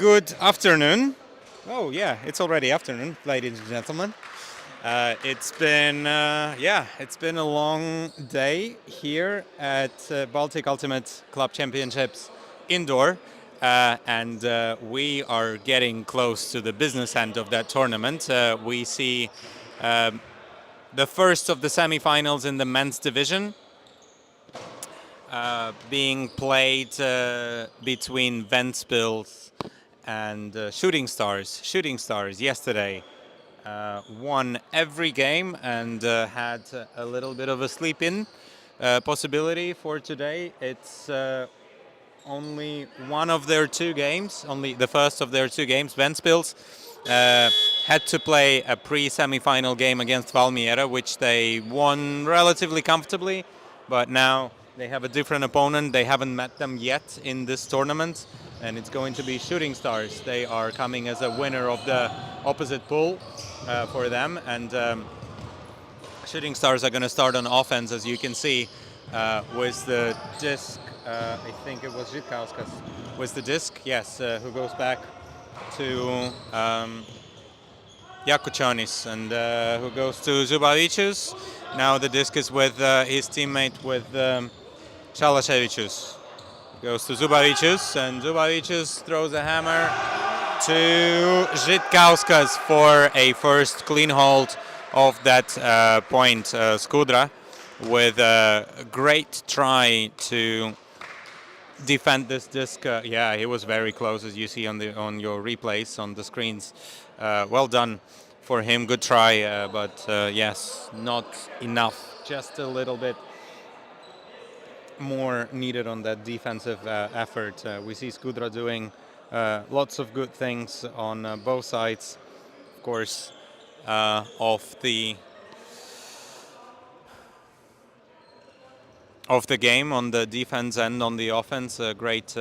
Good afternoon. Oh yeah, it's already afternoon, ladies and gentlemen. It's been a long day here at Baltic Ultimate Club Championships indoor, and we are getting close to the business end of that tournament. We see the first of the semifinals in the men's division being played between Ventspils and Shooting Stars. Shooting Stars yesterday won every game and had a little bit of a sleep-in possibility for today. It's only one of their two games, only the first of their two games. Ventspils had to play a pre-semi-final game against Valmiera, which they won relatively comfortably, but now they have a different opponent. They haven't met them yet in this tournament, and it's going to be Shooting Stars. They are coming as a winner of the opposite pool for them, and Shooting Stars are going to start on offense, as you can see, with the disc. I think it was Žitkauskas with the disc, yes, who goes back to Jakučonis, and who goes to Zubavicius. Now the disc is with his teammate, with Šalaševičius. Goes to Zubavicius, and Zubavicius throws a hammer to Žitkauskas for a first clean hold of that point. Skudra with a great try to defend this disc. Yeah, he was very close, as you see on your replays on the screens. Well done for him, good try, but yes, not enough. Just a little bit more needed on that defensive effort. We see Skudra doing lots of good things on both sides, of course, of the game, on the defense and on the offense. Great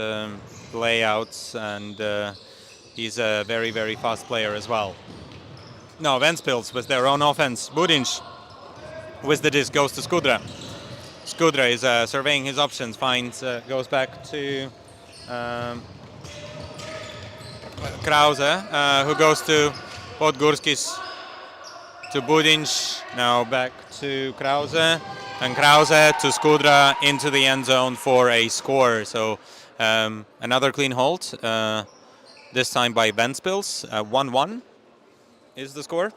layouts, and he's a very, very fast player as well. Now Ventspils with their own offense. Budinš with the disc goes to Skudra. Skudra is surveying his options, finds, goes back to Krause, who goes to Podgurskis, to Budinš, now back to Krause, and Krause to Skudra into the end zone for a score. So another clean hold, this time by Ventspils. 1-1 is the score.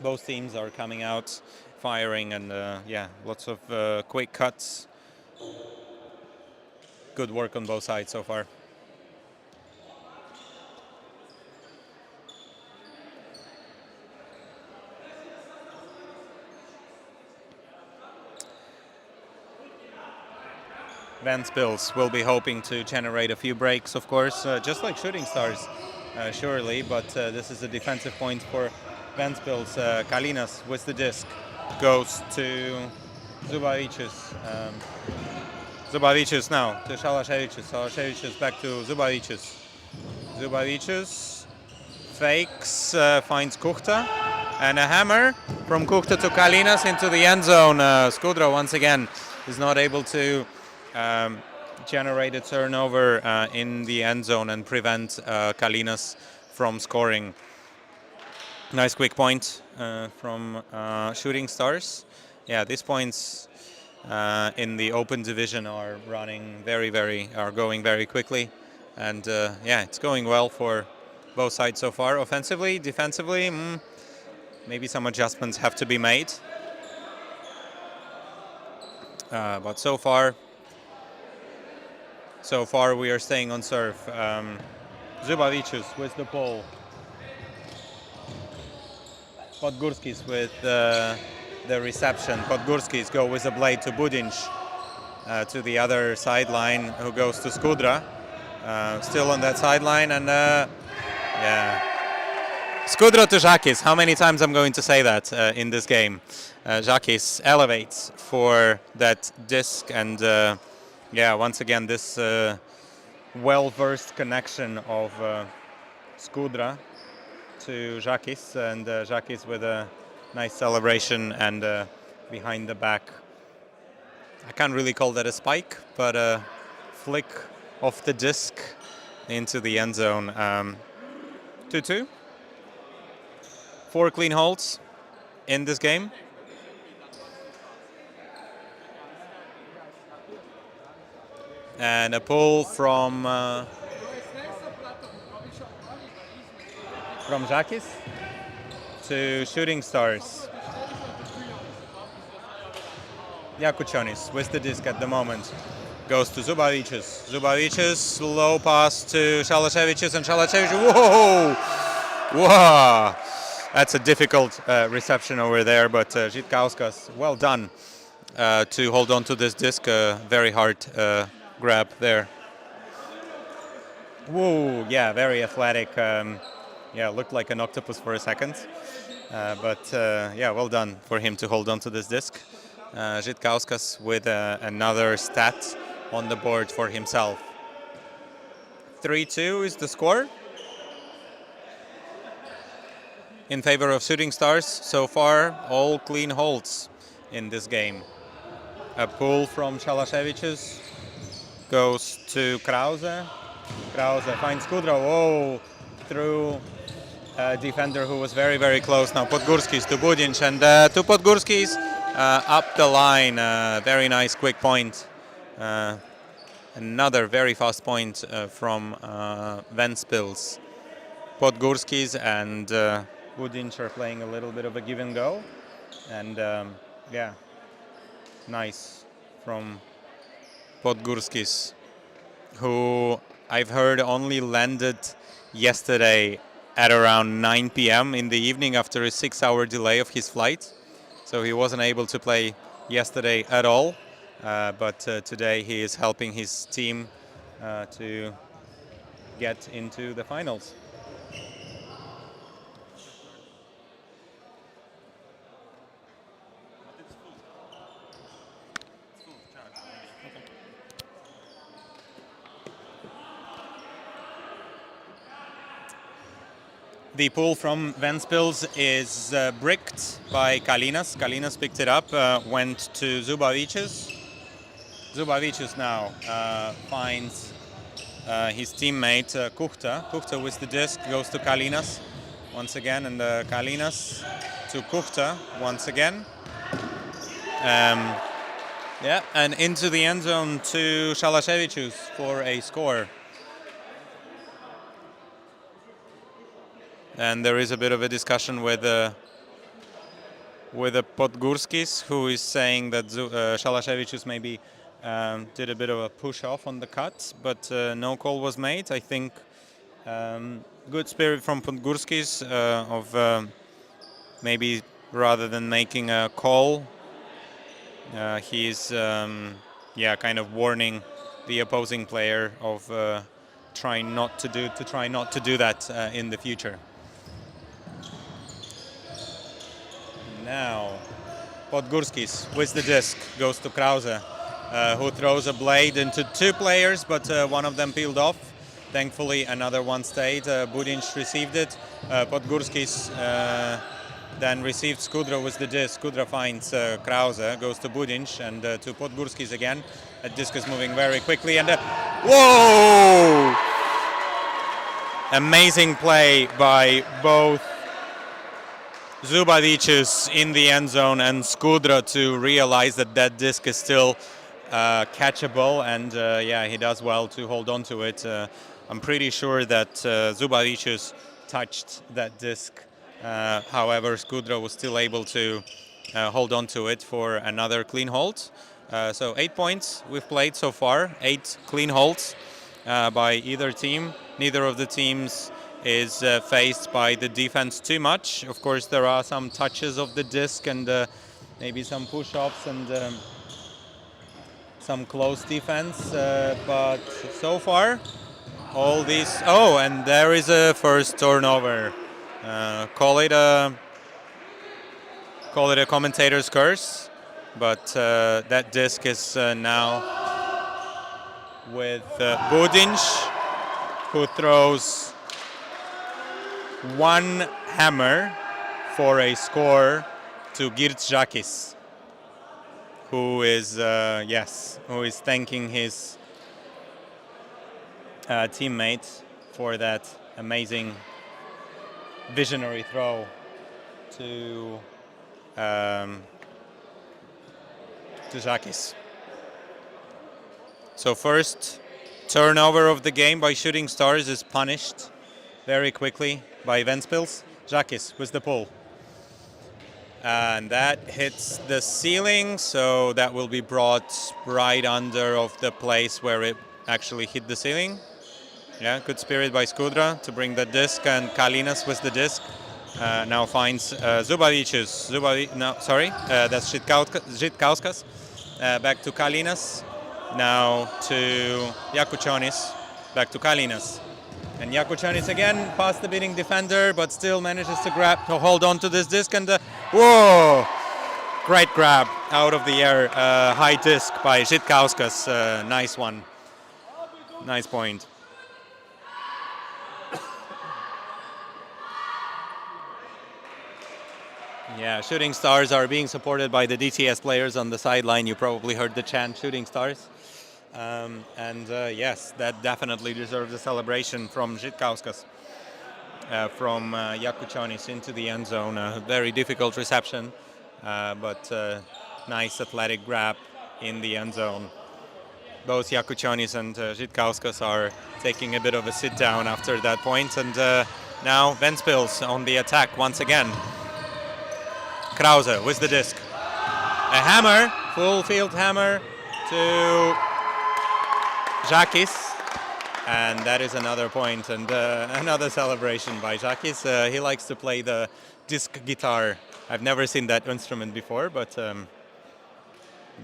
Both teams are coming out firing, and yeah, lots of quick cuts. Good work on both sides so far. Ventspils will be hoping to generate a few breaks, of course, just like Shooting Stars, surely, but this is a defensive point for Ventspils. Kalinas with the disc goes to Zubavicius. Zubavicius now to Šalaševičius. Šalaševičius back to Zubavicius. Zubavicius fakes, finds Kuchta, and a hammer from Kuchta to Kalinas into the end zone. Skudra once again is not able to generate a turnover in the end zone and prevent Kalinas from scoring. Nice quick point from Shooting Stars. Yeah, these points in the open division are going very quickly, and yeah, it's going well for both sides so far. Offensively, defensively, maybe some adjustments have to be made, but so far we are staying on serve. Zubavicius with the ball. Podgurskis with the reception. Podgurskis go with a blade to Budinš, to the other sideline, who goes to Skudra. Still on that sideline, and yeah. Skudra to Žakis. How many times I'm going to say that in this game? Žakis elevates for that disc, and yeah, once again, this well-versed connection of Skudra to Žakis, and Žakis with a nice celebration and behind the back. I can't really call that a spike, but a flick of the disc into the end zone. 2-2. 4 clean holds in this game. And a pull from Jakis to Shooting Stars. Jakučonis with the disc at the moment. Goes to Zubavicius. Zubavicius, low pass to Šalaševičius, and Šalaševičius, whoa! Whoa! That's a difficult reception over there, but Žitkauskas, well done to hold on to this disc. Very hard grab there. Whoa, yeah, very athletic. Yeah, looked like an octopus for a second. But yeah, well done for him to hold on to this disc. Žitkauskas with another stat on the board for himself. 3-2 is the score in favor of Shooting Stars. So far, all clean holds in this game. A pull from Šalaševičius goes to Krause. Krause finds Kudro. Oh, through a defender who was very, very close. Now Podgurskis to Budinč, and to Podgurskis up the line. Very nice quick point. Another very fast point from Ventspils. Podgurskis and Budinč are playing a little bit of a give and go. And yeah, nice from Podgurskis, who I've heard only landed yesterday at around 9 p.m. in the evening after a 6-hour delay of his flight. So he wasn't able to play yesterday at all. But today he is helping his team to get into the finals. The pull from Ventspils is bricked by Kalinas. Kalinas picked it up, went to Zubavicius. Zubavicius now finds his teammate Kuhta. Kuhta with the disc goes to Kalinas once again, and Kalinas to Kuhta once again. Yeah, and into the end zone to Šalaševičius for a score. And there is a bit of a discussion with Podgurskis, who is saying that Šalaševičius maybe did a bit of a push off on the cut, but no call was made. I think good spirit from Podgurskis of maybe rather than making a call, he's kind of warning the opposing player of trying not to do that in the future. Now, Podgurskis with the disc goes to Krause, who throws a blade into 2 players, but one of them peeled off. Thankfully, another one stayed. Budinč received it. Podgurskis then received Skudro with the disc. Skudro finds Krause, goes to Budinč, and to Podgurskis again. The disc is moving very quickly, and whoa! Amazing play by both Zubavicius in the end zone and Skudro to realize that that disc is still catchable, and yeah, he does well to hold on to it. I'm pretty sure that Zubavicius touched that disc. However, Skudro was still able to hold on to it for another clean hold. So 8 points we've played so far, 8 clean holds by either team. Neither of the teams is faced by the defense too much. Of course, there are some touches of the disc and maybe some push-ups and some close defense, but so far all these... Oh, and there is a first turnover. Call it a commentator's curse, but that disc is now with Budinč, who throws one hammer for a score to Girts, who is who is thanking his teammate for that amazing visionary throw to Zakis. So first turnover of the game by Shooting Stars is punished very quickly by Ventspils. Zakis with the pull. And that hits the ceiling, so that will be brought right under of the place where it actually hit the ceiling. Yeah, good spirit by Skudra to bring the disc, and Kalinas with the disc. Now finds Zubavicius. That's Žitkauskas. Back to Kalinas. Now to Jakučonis. Back to Kalinas. And Jakučonis again past the beating defender, but still manages to hold on to this disc. And whoa! Great grab out of the air. High disc by Žitkauskas. Nice one. Nice point. Yeah, Shooting Stars are being supported by the DTS players on the sideline. You probably heard the chant Shooting Stars. Yes, that definitely deserves a celebration from Žitkauskas, from Jakučonis into the end zone. A very difficult reception, but nice athletic grab in the end zone. Both Jakučonis and Žitkauskas are taking a bit of a sit down after that point. And now Ventspils on the attack once again. Krause with the disc. A hammer, full field hammer to Zakis, and that is another point and another celebration by Zakis. He likes to play the disc guitar. I've never seen that instrument before, but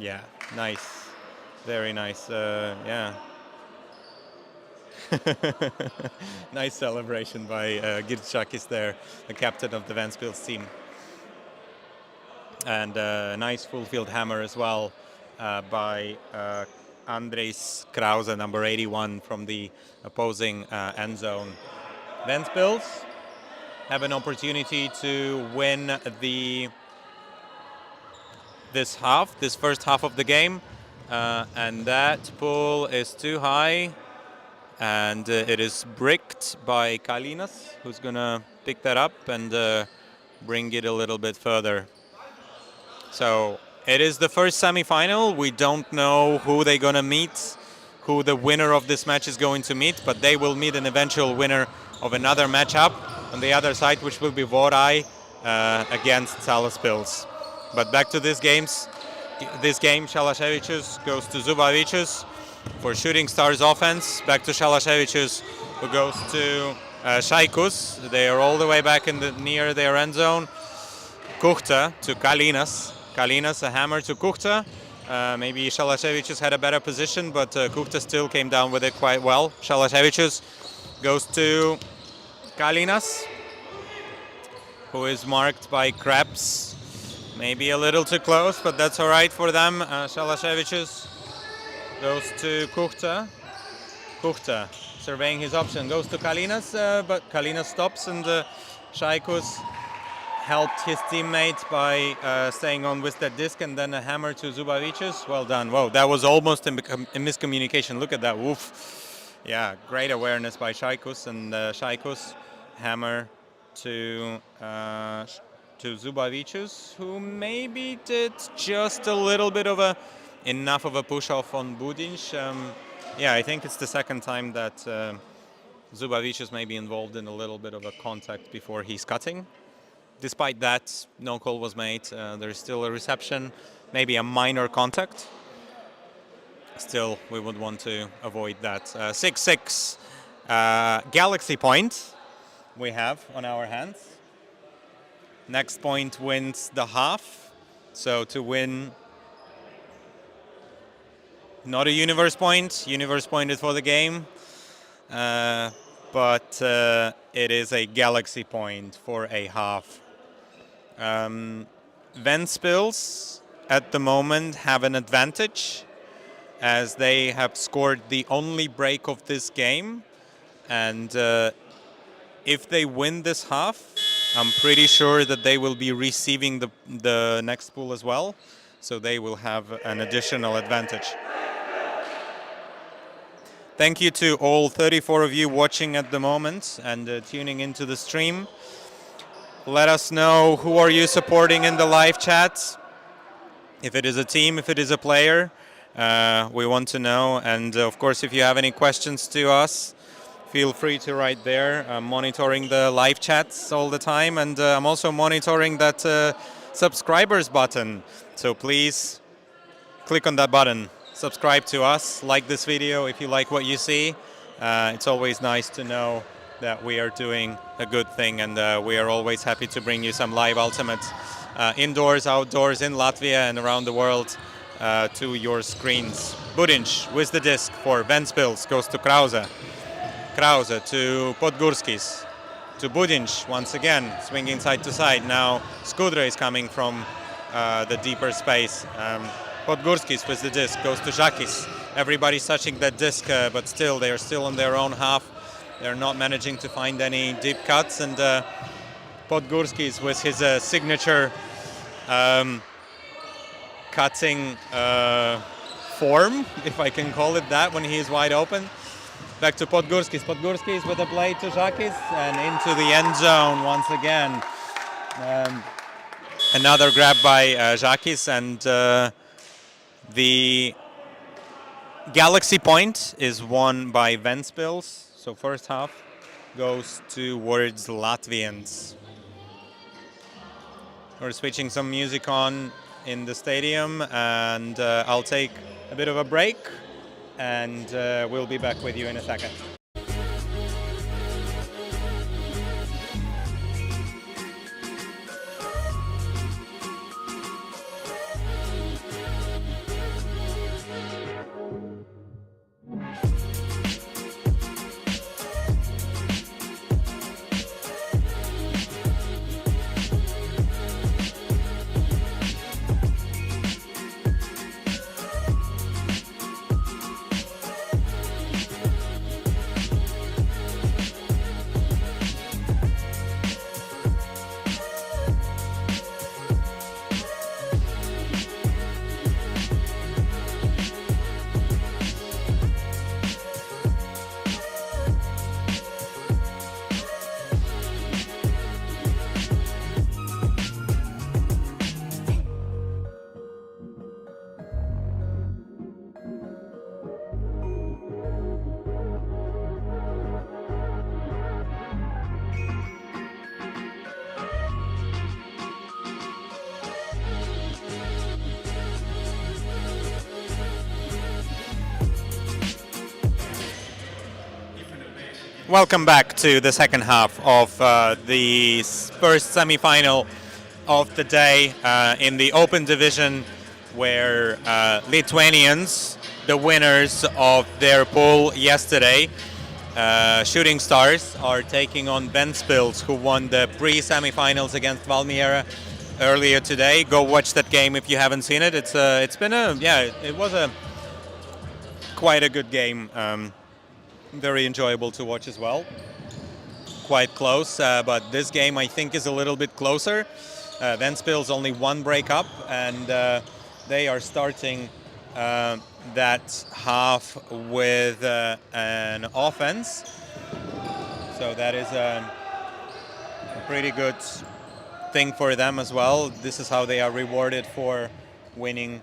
yeah, nice, very nice. Yeah, nice celebration by Zakis there, the captain of the Ventspils team, and nice full field hammer as well by Andrejs Krause, number 81 from the opposing end zone. Ventspils have an opportunity to win this first half of the game, and that pull is too high, and it is bricked by Kalinas, who's gonna pick that up and bring it a little bit further. So it is the first semi-final. We don't know who they're going to meet, who the winner of this match is going to meet, but they will meet an eventual winner of another matchup on the other side, which will be Vorai against Salaspils. But back to this game, Šalaševičius goes to Zubavicius for Shooting Stars offense. Back to Šalaševičius, who goes to Šaikus. They are all the way back near their end zone. Kuhta to Kalinas. Kalinas, a hammer to Kuhta. Maybe Šalaševičius had a better position, but Kuhta still came down with it quite well. Šalaševičius goes to Kalinas, who is marked by Krebs. Maybe a little too close, but that's all right for them. Šalaševičius goes to Kuhta. Kuhta, surveying his option, goes to Kalinas, but Kalinas stops, and Šaikus helped his teammate by staying on with that disc, and then a hammer to Zubavicius. Well done. Whoa, that was almost a miscommunication. Look at that. Woof. Yeah, great awareness by Šaikus, and Šaikus hammer to Zubavicius, who maybe did just a little bit of enough of a push-off on Budinš. Yeah, I think it's the second time that Zubavicius may be involved in a little bit of a contact before he's cutting. Despite that, no call was made. There's still a reception, maybe a minor contact. Still, we would want to avoid that. 6-6 Galaxy point we have on our hands. Next point wins the half. So to win, not a Universe point. Universe point is for the game. But it is a Galaxy point for a half. Ventspils at the moment have an advantage, as they have scored the only break of this game, and if they win this half, I'm pretty sure that they will be receiving the next pool as well, so they will have an additional advantage. Thank you to all 34 of you watching at the moment and tuning into the stream. Let us know who are you supporting in the live chat. If it is a team, if it is a player, we want to know. And of course, if you have any questions to us, feel free to write there. I'm monitoring the live chats all the time, and I'm also monitoring that subscribers button. So please click on that button. Subscribe to us. Like this video if you like what you see. It's always nice to know that we are doing a good thing, and we are always happy to bring you some live ultimates indoors, outdoors, in Latvia and around the world to your screens. Budinš with the disc for Ventspils goes to Krause. Krause to Podgurskis. To Budinš once again, swinging side to side. Now Skudra is coming from the deeper space. Podgurskis with the disc goes to Žakis. Everybody's touching that disc, but still, they are still on their own half. They're not managing to find any deep cuts, and Podgurskis with his signature cutting form, if I can call it that, when he is wide open. Back to Podgurskis. Podgurskis with a blade to Žakis and into the end zone once again. Another grab by Žakis, and the Galaxy point is won by Ventspils. So first half goes towards Latvians. We're switching some music on in the stadium, and I'll take a bit of a break, and we'll be back with you in a second. Welcome back to the second half of the first semi-final of the day in the open division, where Lithuanians, the winners of their pool yesterday, Shooting Stars, are taking on Ventspils, who won the pre-semi-finals against Valmiera earlier today. Go watch that game if you haven't seen it. It was quite a good game. Very enjoyable to watch as well. Quite close, but this game I think is a little bit closer. Ventspils only one break up, and they are starting that half with an offense. So that is a pretty good thing for them as well. This is how they are rewarded for winning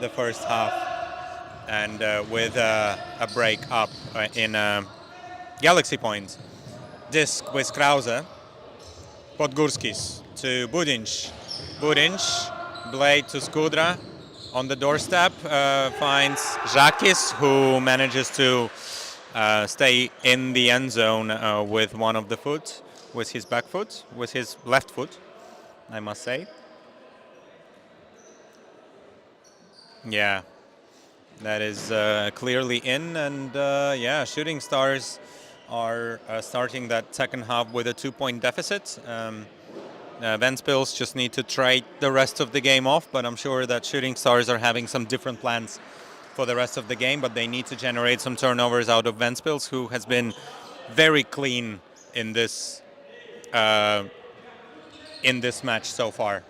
the first half. And with a break up in Galaxy point. Disc with Krause. Podgurskis to Budinš. Budinš, blade to Skudra. On the doorstep finds Žakis, who manages to stay in the end zone with one of the foot, with his back foot, with his left foot, I must say. Yeah. That is clearly in, and Shooting Stars are starting that second half with a 2-point deficit. Ventspils just need to trade the rest of the game off, but I'm sure that Shooting Stars are having some different plans for the rest of the game, but they need to generate some turnovers out of Ventspils, who has been very clean in this match so far.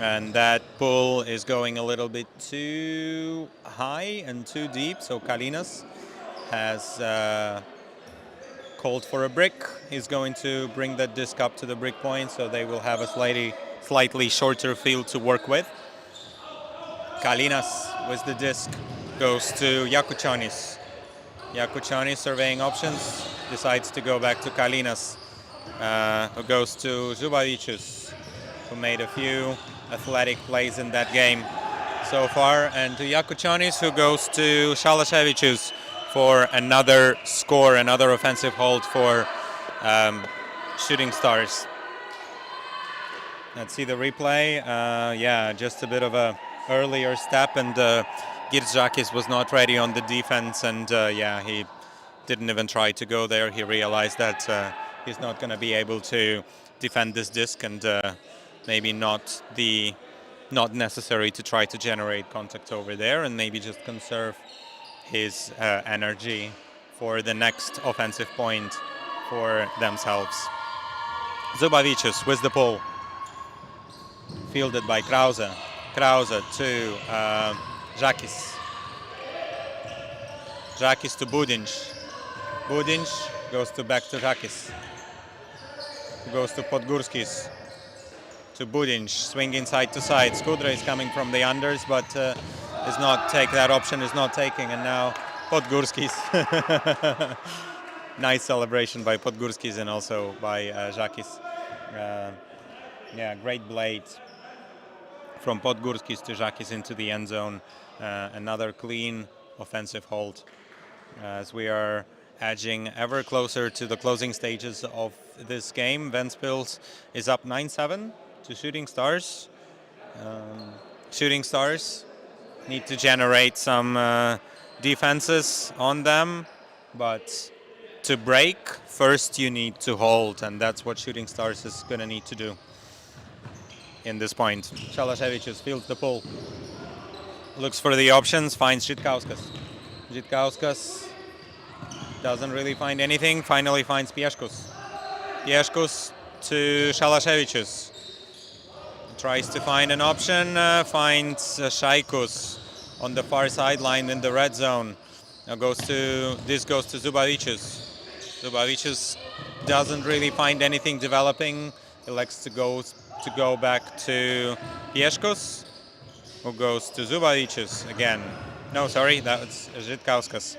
And that pull is going a little bit too high and too deep, so Kalinas has called for a brick. He's going to bring that disc up to the brick point, so they will have a slightly shorter field to work with. Kalinas with the disc goes to Yakuchanis. Yakuchanis surveying options, decides to go back to Kalinas, who goes to Zubavicius, who made a few athletic plays in that game so far, and to Yakuchanis, who goes to Shalashevichus for another score, another offensive hold for Shooting Stars. Let's see the replay. Yeah, just a bit of a earlier step, and Girzakis was not ready on the defense, and yeah, he didn't even try to go there. He realized that he's not going to be able to defend this disc, and maybe not necessary to try to generate contact over there, and maybe just conserve his energy for the next offensive point for themselves. Zubavicius with the pull, fielded by Krause. Krause to Žakis. Žakis to Budinj. Budinj goes back to Žakis. Goes to Podgurskis. To Budinj, swinging side to side. Skudra is coming from the unders, but is not take that option, is not taking, and now Podgurskis. Nice celebration by Podgurskis and also by Žakis. Yeah, great blade from Podgurskis to Žakis into the end zone. Another clean offensive hold as we are edging ever closer to the closing stages of this game. Ventspils is up 9-7 to Shooting Stars. Shooting Stars need to generate some defenses on them, but to break, first you need to hold, and that's what Shooting Stars is going to need to do in this point. Shalashevichus fields the pull, looks for the options, finds Žitkauskas. Žitkauskas doesn't really find anything, finally finds Pieškus. Pieškus to Shalashevichus. Tries to find an option, finds Shaikus on the far sideline in the red zone. Now this goes to Zubavicius. Zubavicius doesn't really find anything developing. He likes to go back to Pieškus, who goes to Zubavicius again. No, sorry, that's Žitkauskas.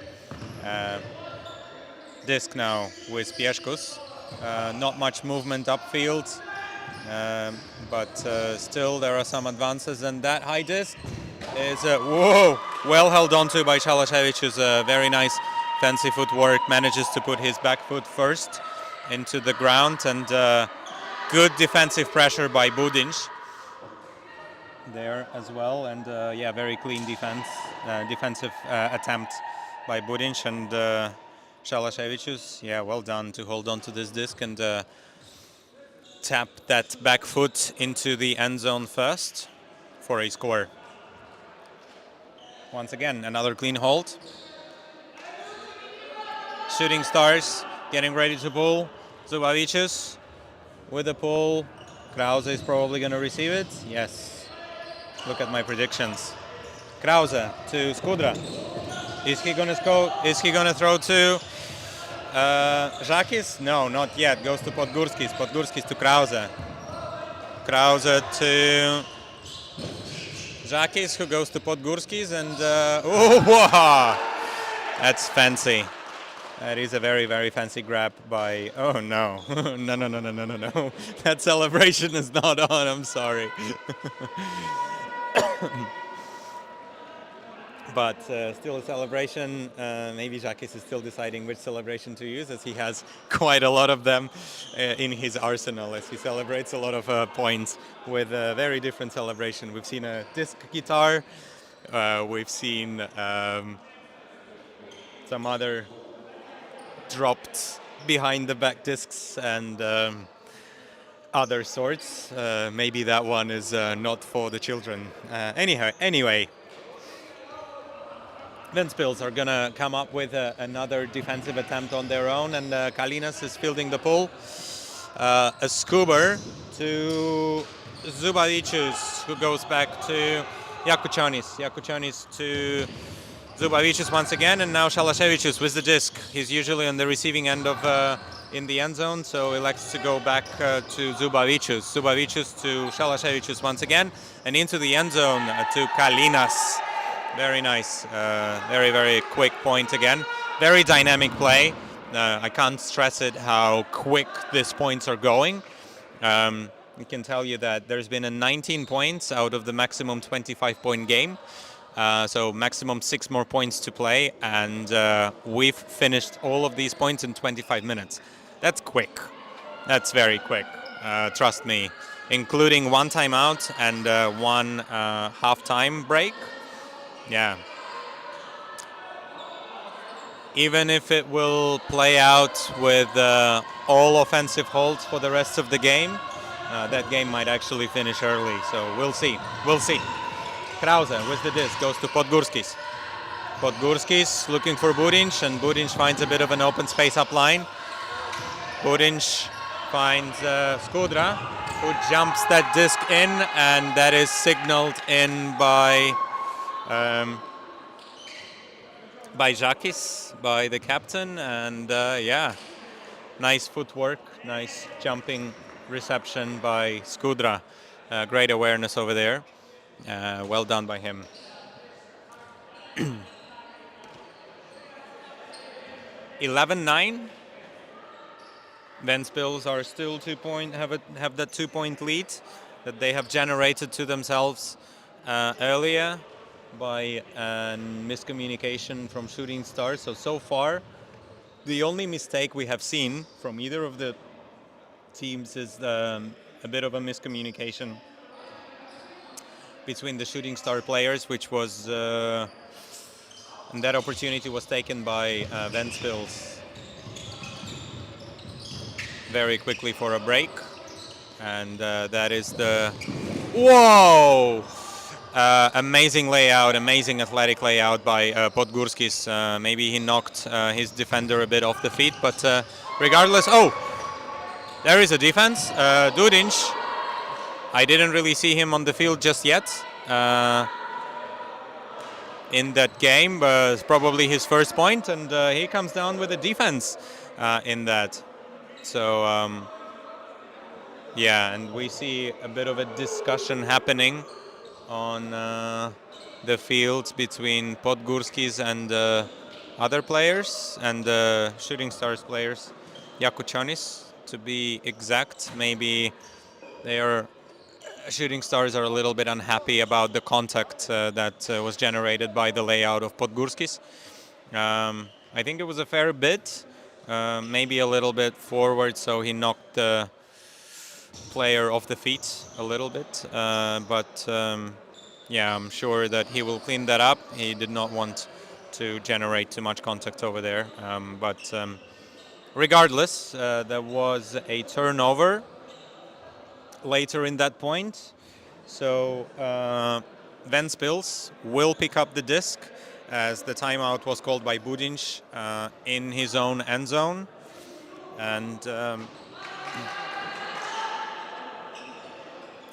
Disc now with Pieškus. Not much movement upfield. But still there are some advances, and that high disc is well held onto by Shalashevichus. Very nice fancy footwork, manages to put his back foot first into the ground, and good defensive pressure by Budinj there as well, and yeah, very clean defensive attempt by Budinj, and Shalashevichus, yeah, well done to hold on to this disc and tap that back foot into the end zone first for a score. Once again, another clean hold. Shooting Stars getting ready to pull. Zubavicius with the pull. Krause is probably going to receive it. Yes. Look at my predictions. Krause to Skudra. Is he going to throw to Žakis? No, not yet. Goes to Podgurskis. Podgurskis to Krause. Krause to Žakis, who goes to Podgurskis, and wow! That's fancy. That is a very, very fancy grab by. Oh no! No! That celebration is not on. I'm sorry. But still a celebration. Maybe Žakis is still deciding which celebration to use, as he has quite a lot of them in his arsenal, as he celebrates a lot of points with a very different celebration. We've seen a disc guitar, we've seen some other dropped behind the back discs and other sorts. Maybe that one is not for the children. Anyway. Ventspils are going to come up with another defensive attempt on their own, and Kalinas is fielding the pull. A scuba to Zubavicius, who goes back to Jakučionis. Jakučionis to Zubavicius once again, and now Šalaševičius with the disc. He's usually on the receiving end of in the end zone, so elects to go back to Zubavicius. Zubavicius to Šalaševičius once again, and into the end zone to Kalinas. Very nice, very, very quick point again. Very dynamic play. I can't stress it how quick these points are going. We can tell you that there's been a 19 points out of the maximum 25-point game. So maximum 6 more points to play, and we've finished all of these points in 25 minutes. That's quick. That's very quick. Trust me, including one timeout and one halftime break. Yeah. Even if it will play out with all offensive holds for the rest of the game, that game might actually finish early. So we'll see. We'll see. Krause with the disc goes to Podgurskis. Podgurskis looking for Budinš, and Budinš finds a bit of an open space up line. Budinš finds Skudra, who jumps that disc in, and that is signaled in by Žakis, by the captain, and yeah, nice footwork, nice jumping reception by Skudra. Great awareness over there. Well done by him. 11-9. Ventspils are still 2 point, have that 2 point lead that they have generated to themselves earlier by miscommunication from Shooting Stars. So far, the only mistake we have seen from either of the teams is a bit of a miscommunication between the Shooting Star players, which was, and that opportunity was taken by Ventspils very quickly for a break, and that is the, whoa! Amazing layout, amazing athletic layout by Podgurskis. Maybe he knocked his defender a bit off the feet, but regardless, oh! There is a defense. Dudinj, I didn't really see him on the field just yet in that game, but it's probably his first point, and he comes down with a defense in that. So, yeah, and we see a bit of a discussion happening on the field between Podgurskis and other players and Shooting Stars players. Jakučionis, to be exact. Maybe they are, Shooting Stars are a little bit unhappy about the contact that was generated by the layout of Podgurskis. I think it was a fair bit, maybe a little bit forward, so he knocked the player off the feet a little bit. But yeah, I'm sure that he will clean that up. He did not want to generate too much contact over there. But regardless, there was a turnover later in that point. So Ventspils will pick up the disc as the timeout was called by Budinj in his own end zone. And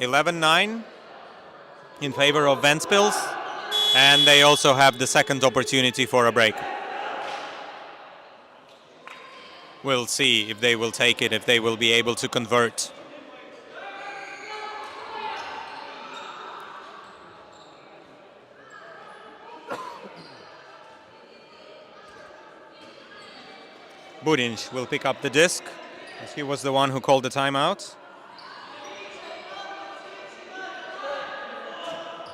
11-9 in favor of Ventspils. And they also have the second opportunity for a break. We'll see if they will take it, if they will be able to convert. Budinj will pick up the disc, as he was the one who called the timeout.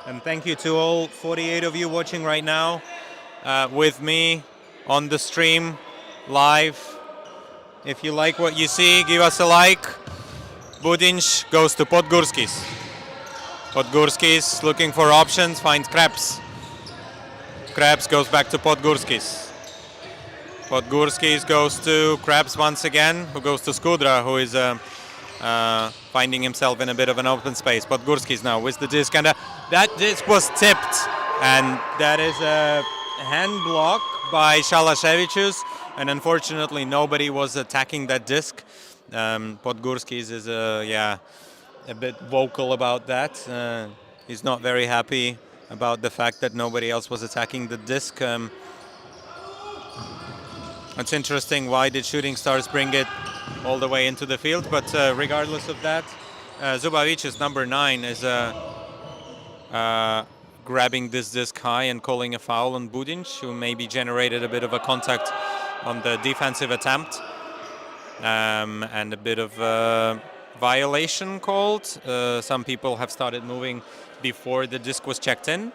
And thank you to all 48 of you watching right now with me on the stream live. If you like what you see, give us a like. Budinj goes to Podgurskis. Podgurskis looking for options, finds Krebs. Krebs goes back to Podgurskis. Podgurskis goes to Krebs once again, who goes to Skudra, who is finding himself in a bit of an open space. Podgurskis now with the disc, and that disc was tipped, and that is a hand block by Šalaševičius, and unfortunately nobody was attacking that disc. Podgurskis is a bit vocal about that. He's not very happy about the fact that nobody else was attacking the disc. It's interesting, why did Shooting Stars bring it all the way into the field? But regardless of that, Zubavicius, number 9, is grabbing this disc high and calling a foul on Budinc, who maybe generated a bit of a contact on the defensive attempt. And a bit of violation called. Some people have started moving before the disc was checked in.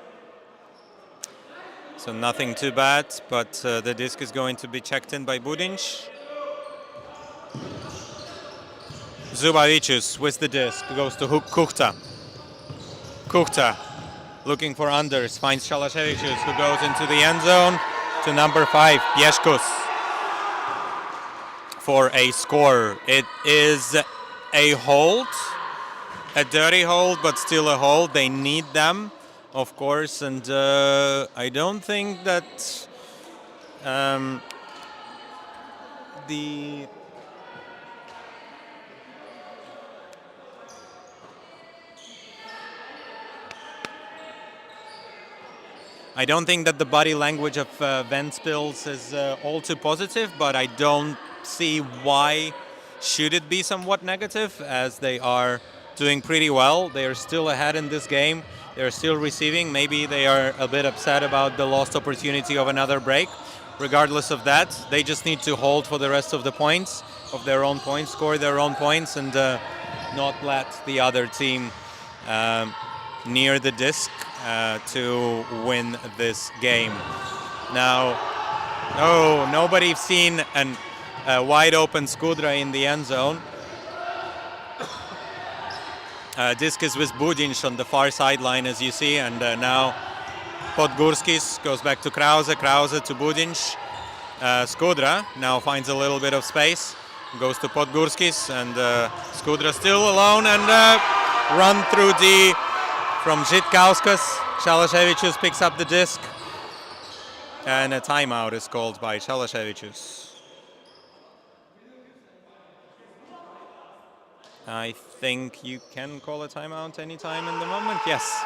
So nothing too bad, but the disc is going to be checked in by Budinc. Zubavicius with the disc goes to Kuchta. Kuchta looking for unders, finds Shalasevicius, who goes into the end zone to number 5, Pieszkus, for a score. It is a hold, a dirty hold, but still a hold. They need them, of course, and I don't think that I don't think that the body language of Ventspils is all too positive, but I don't see why should it be somewhat negative, as they are doing pretty well. They are still ahead in this game. They are still receiving. Maybe they are a bit upset about the lost opportunity of another break. Regardless of that, they just need to hold for the rest of the points, of their own points, score their own points, and not let the other team near the disc to win this game. Now, nobody's seen a wide open Skudra in the end zone. Disc is with Budinc on the far sideline, as you see, and now Podgurskis goes back to Krause, Krause to Budinc. Skudra now finds a little bit of space, goes to Podgurskis, and Skudra still alone, and run through D from Žitkauskas. Shalasevicius picks up the disc, and a timeout is called by Shalasevicius. I think you can call a timeout anytime in the moment. Yes.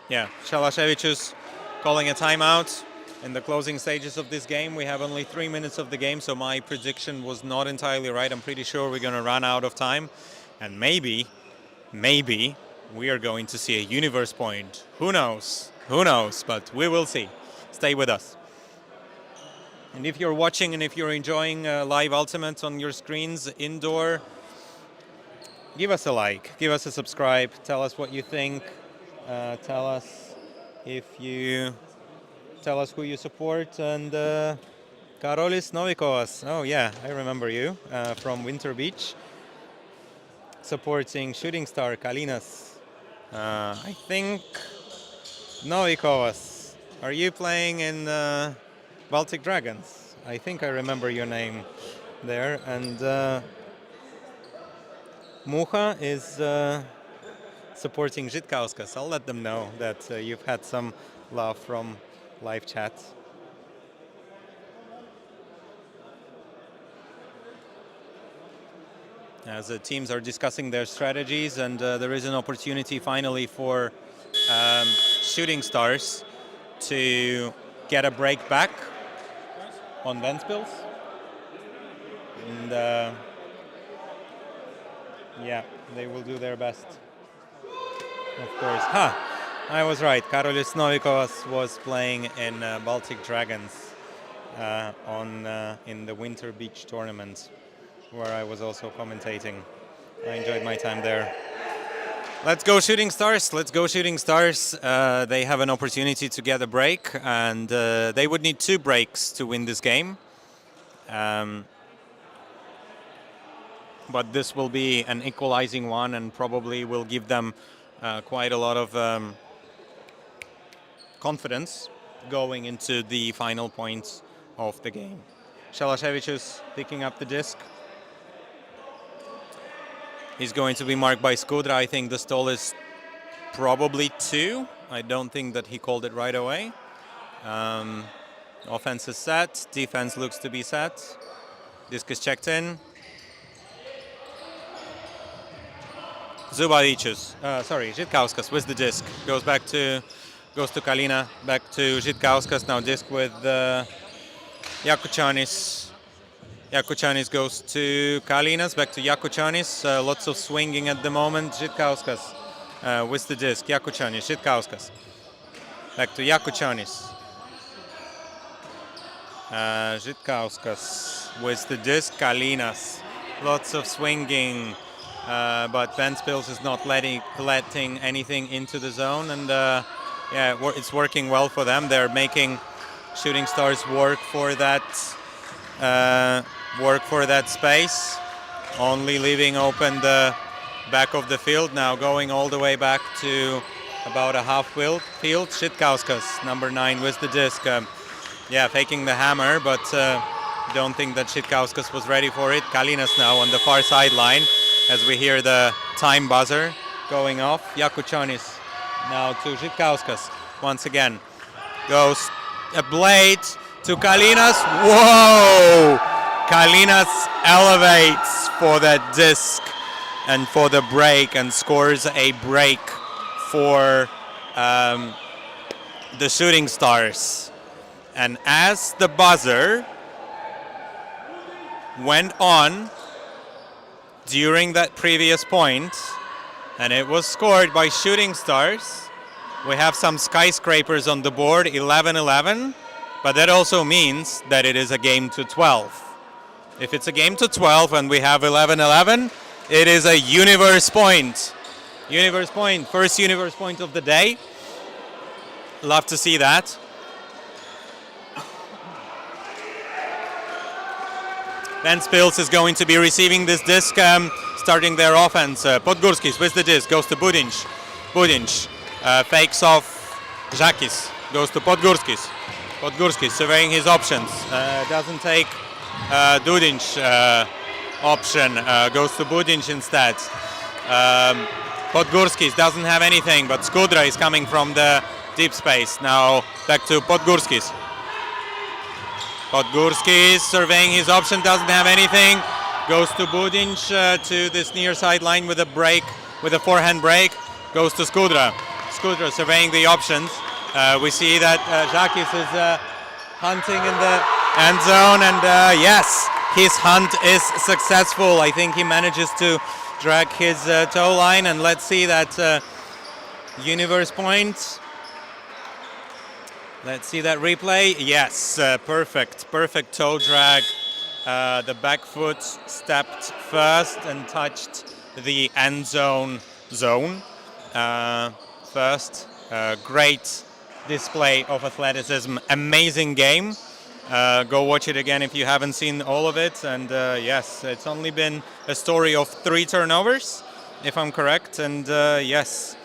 Yeah, Shalasevicius calling a timeout in the closing stages of this game. We have only 3 minutes of the game, so my prediction was not entirely right. I'm pretty sure we're going to run out of time. And maybe we are going to see a universe point. Who knows? Who knows? But we will see. Stay with us. And if you're watching and if you're enjoying live Ultimate on your screens indoor, give us a like, give us a subscribe, tell us what you think, tell us who you support, and Karolis Novikovas. Oh yeah, I remember you from Winter Beach, supporting Shooting Star Kalinas. I think Novikovas, are you playing in Baltic Dragons? I think I remember your name there. And Mucha is supporting Žitkauskas. I'll let them know that you've had some love from live chat. As the teams are discussing their strategies, and there is an opportunity finally for Shooting Stars to get a break back on Ventspils. And yeah, they will do their best. Of course. I was right. Karolis Novikovas was playing in Baltic Dragons in the Winter Beach tournament, where I was also commentating. I enjoyed my time there. Let's go Shooting Stars. Let's go Shooting Stars. They have an opportunity to get a break, and they would need 2 breaks to win this game. But this will be an equalizing one, and probably will give them quite a lot of confidence going into the final points of the game. Shalasevicius picking up the disc. He's going to be marked by Skudra. I think the stall is probably 2. I don't think that he called it right away. Offense is set. Defense looks to be set. Disc is checked in. Zubavicius, Žitkauskas with the disc. Goes to Kalina, back to Žitkauskas, now disc with Jakučanis. Jakučanis goes to Kalinas, back to Jakučanis. Lots of swinging at the moment. Žitkauskas with the disc. Jakučanis, Žitkauskas. Back to Jakučanis. Žitkauskas with the disc. Kalinas. Lots of swinging, but Ventspils is not letting anything into the zone, and yeah, it's working well for them. They're making Shooting Stars work for that space, only leaving open the back of the field. Now going all the way back to about a half field. Žitkauskas, number 9, with the disc. Yeah, faking the hammer, but don't think that Žitkauskas was ready for it. Kalinas now on the far sideline as we hear the time buzzer going off. Jakučanis now to Žitkauskas once again. Goes a blade to Kalinas. Whoa! Kalinas elevates for that disc and for the break and scores a break for the Shooting Stars. And as the buzzer went on during that previous point, and it was scored by Shooting Stars, we have some skyscrapers on the board, 11-11, but that also means that it is a game to 12. If it's a game to 12 and we have 11-11, it is a universe point. Universe point, first universe point of the day. Love to see that. Ventspils is going to be receiving this disc, starting their offense. Podgurskis with the disc, goes to Budinš. Budinš fakes off Žakis, goes to Podgurskis. Podgurskis surveying his options, doesn't take Dudinš option, goes to Budinš instead. Podgurskis doesn't have anything, but Skudra is coming from the deep space. Now back to Podgurskis. Podgurskis surveying his option, doesn't have anything. Goes to Budinš to this near sideline with a break, with a forehand break. Goes to Skudra. Skudra surveying the options. We see that Žakis is hunting in the end zone, and yes, his hunt is successful. I think he manages to drag his toe line, and let's see that universe point. Let's see that replay. Yes, perfect toe drag. The back foot stepped first and touched the end zone first. Great display of athleticism. Amazing game. Go watch it again if you haven't seen all of it. And yes, it's only been a story of 3 turnovers, if I'm correct. And yes,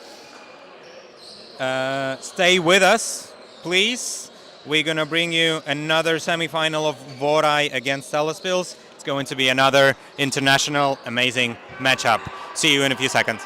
stay with us, please. We're going to bring you another semi-final of Vorai against Ventspils. It's going to be another international amazing matchup. See you in a few seconds.